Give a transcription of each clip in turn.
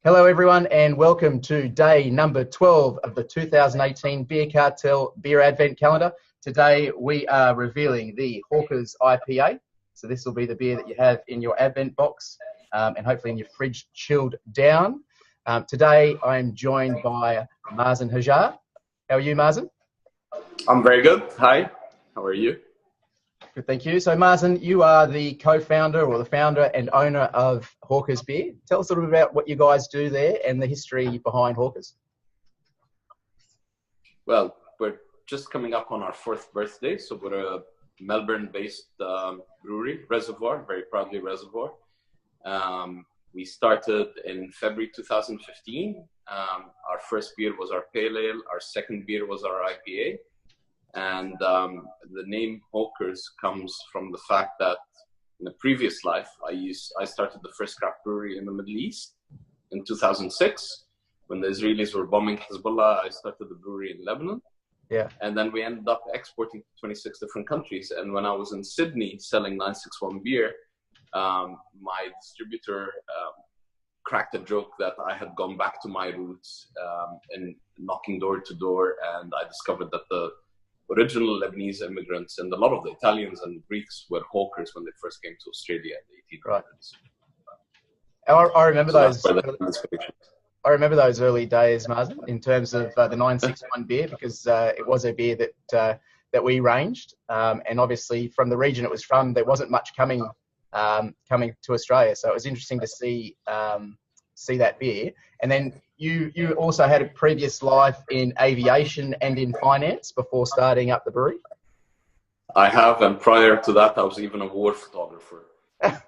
Hello, everyone, and welcome to day number 12 of the 2018 Beer Cartel Beer Advent Calendar. Today, we are revealing the Hawkers IPA. So this will be the beer that you have in your Advent box and hopefully in your fridge chilled down. Today, I'm joined by Mazen Hajar. How are you, Mazen? I'm very good. Hi, how are you? Good, thank you. So, Mazen, you are the co-founder or the founder and owner of Hawkers Beer. Tell us a little bit about what you guys do there and the history behind Hawkers. Well, we're just coming up on our 4th birthday, so we're a Melbourne-based brewery, Reservoir, very proudly Reservoir. We started in February 2015. Our first beer was our Pale Ale. Our second beer was our IPA. And the name Hawkers comes from the fact that in a previous life, I started the first craft brewery in the Middle East in 2006. When the Israelis were bombing Hezbollah, I started the brewery in Lebanon. Yeah. And then we ended up exporting to 26 different countries. And when I was in Sydney selling 961 beer, my distributor cracked a joke that I had gone back to my roots and knocking door to door. And I discovered that the original Lebanese immigrants and a lot of the Italians and Greeks were hawkers when they first came to Australia in the 1800s. Right. I remember those. I remember those early days, Mazen, in terms of the 961 beer, because it was a beer that we ranged, and obviously from the region it was from, there wasn't much coming to Australia, so it was interesting to see that beer. And then you also had a previous life in aviation and in finance before starting up the brewery? I have, and prior to that I was even a war photographer.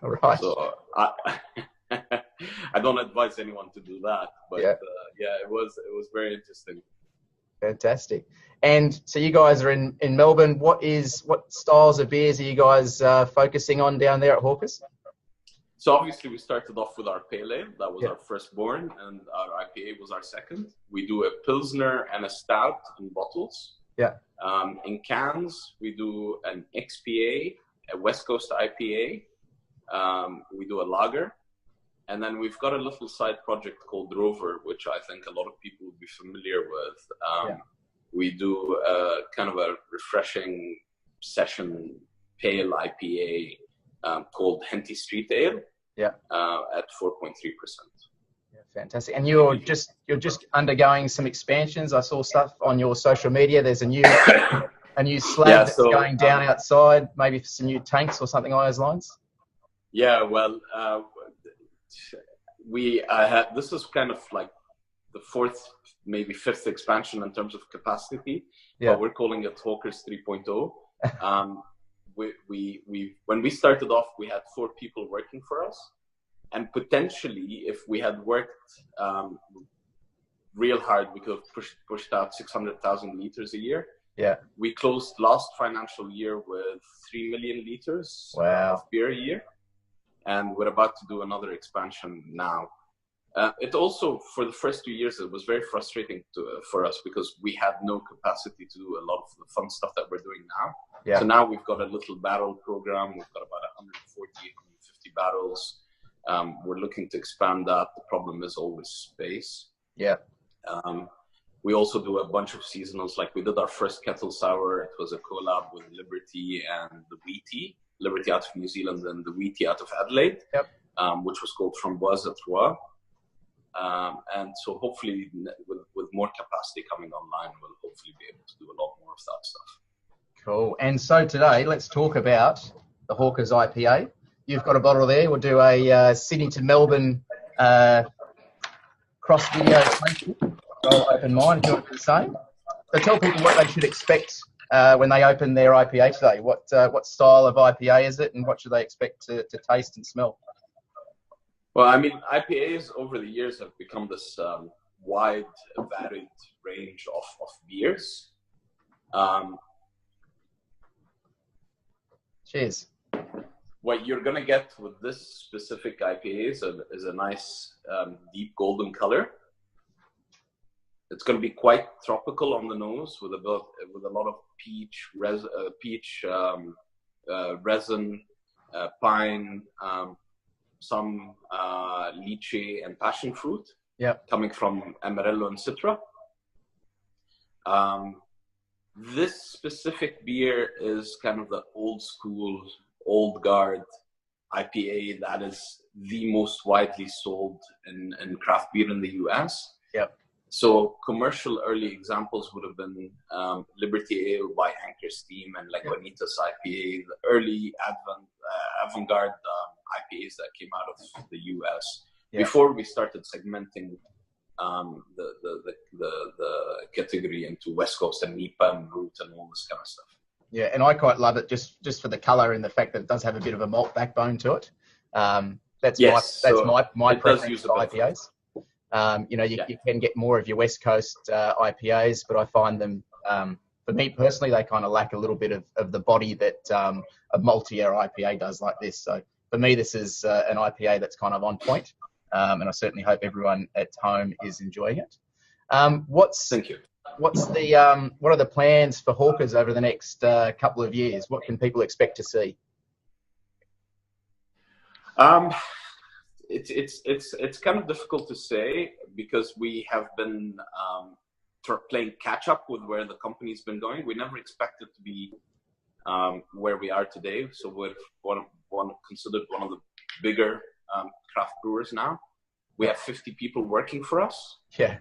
Right. So I don't advise anyone to do that, but yeah, it was very interesting. Fantastic. And so you guys are in Melbourne. What styles of beers are you guys focusing on down there at Hawkers? So obviously we started off with our Pale Ale. That was our firstborn, and our IPA was our second. We do a Pilsner and a Stout in bottles. Yeah. In cans, we do an XPA, a West Coast IPA. We do a lager. And then we've got a little side project called Rover, which I think a lot of people would be familiar with. We do kind of a refreshing session pale IPA called Henty Street Ale. Yeah. At 4.3%. Yeah, fantastic. And you're just undergoing some expansions. I saw stuff on your social media. There's a new slab that's going down outside, maybe for some new tanks or something along those lines. Yeah, well, this is kind of like the 4th, maybe 5th expansion in terms of capacity. But we're calling it Hawkers 3.0. When we started off, we had 4 people working for us, and potentially, if we had worked real hard, we could have pushed out 600,000 liters a year. Yeah. We closed last financial year with 3 million liters of beer a year, and we're about to do another expansion now. It also, for the first 2 years, it was very frustrating for us because we had no capacity to do a lot of the fun stuff that we're doing now. Yeah. So now we've got a little barrel program. We've got about 140, 150 barrels. We're looking to expand that. The problem is always space. Yeah. We also do a bunch of seasonals. Like we did our first kettle sour. It was a collab with Liberty and the Wheatie. Liberty out of New Zealand and the Wheatie out of Adelaide, which was called Framboise à Trois. And so hopefully with more capacity coming online, we'll hopefully be able to do a lot more of that stuff. Cool. And so today, let's talk about the Hawkers IPA. You've got a bottle there. We'll do a Sydney to Melbourne cross video. I'll open mine if you want to do the same. So tell people what they should expect when they open their IPA today. What style of IPA is it, and what should they expect to taste and smell? Well, I mean, IPAs over the years have become this wide, varied range of beers. Cheers. What you're going to get with this specific IPA is a nice deep golden color. It's going to be quite tropical on the nose with a lot of peach, resin, pine, some lychee and passion fruit. coming from Amarillo and Citra. This specific beer is kind of the old school, old guard IPA that is the most widely sold in craft beer in the US. Yep. So commercial early examples would have been Liberty Ale by Anchor Steam and Lagunitas IPA, the early avant-garde IPAs that came out of the US before we started segmenting the category into West Coast and IPA and Root and all this kind of stuff. Yeah, and I quite love it just for the color and the fact that it does have a bit of a malt backbone to it. That's my preference for IPAs. You can get more of your West Coast IPAs, but I find them, for me personally, they kind of lack a little bit of the body that a multi-year IPA does like this. So for me, this is an IPA that's kind of on point, and I certainly hope everyone at home is enjoying it. Thank you. What are the plans for Hawkers over the next couple of years? What can people expect to see? It's kind of difficult to say because we have been playing catch up with where the company's been going. We never expected to be where we are today. So we're considered one of the bigger craft brewers now. We have 50 people working for us. Yeah.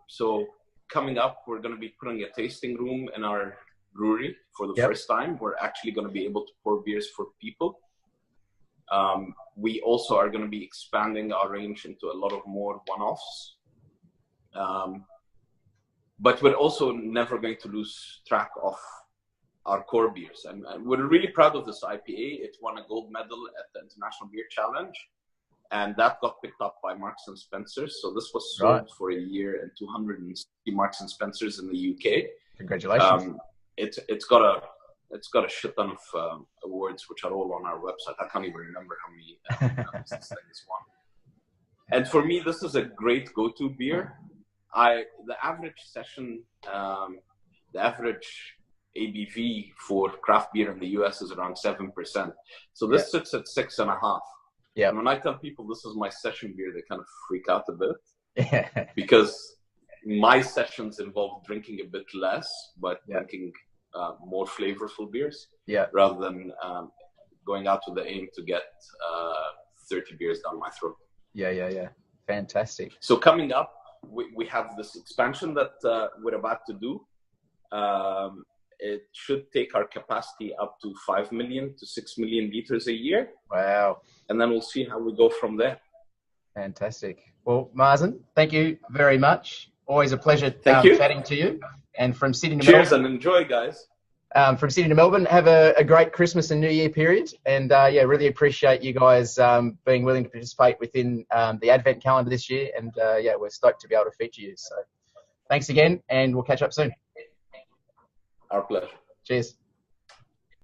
So coming up, we're going to be putting a tasting room in our brewery for the first time. We're actually going to be able to pour beers for people. We also are going to be expanding our range into a lot of more one-offs. But we're also never going to lose track of our core beers. And we're really proud of this IPA. It won a gold medal at the International Beer Challenge. And that got picked up by Marks and Spencer's. So this was sold for a year in 260 Marks and Spencer's in the UK. Congratulations. It's got a shit ton of awards, which are all on our website. I can't even remember how many this thing has won. And for me, this is a great go-to beer. The average session, the average ABV for craft beer in the US is around 7%. So this sits at 6.5%. Yeah. And when I tell people this is my session beer, they kind of freak out a bit. Yeah. Because my sessions involve drinking a bit less, but drinking more flavorful beers. Yeah. Rather than going out with the aim to get 30 beers down my throat. Yeah. Fantastic. So coming up, we have this expansion that we're about to do. It should take our capacity up to 5 million to 6 million liters a year. Wow. And then we'll see how we go from there. Fantastic. Well, Mazen, thank you very much. Always a pleasure chatting to you. And from Sydney to Cheers Melbourne. and enjoy, guys. From Sydney to Melbourne, have a great Christmas and New Year period. And really appreciate you guys being willing to participate within the Advent calendar this year. And we're stoked to be able to feature you. So thanks again, and we'll catch up soon. Our pleasure. Cheers.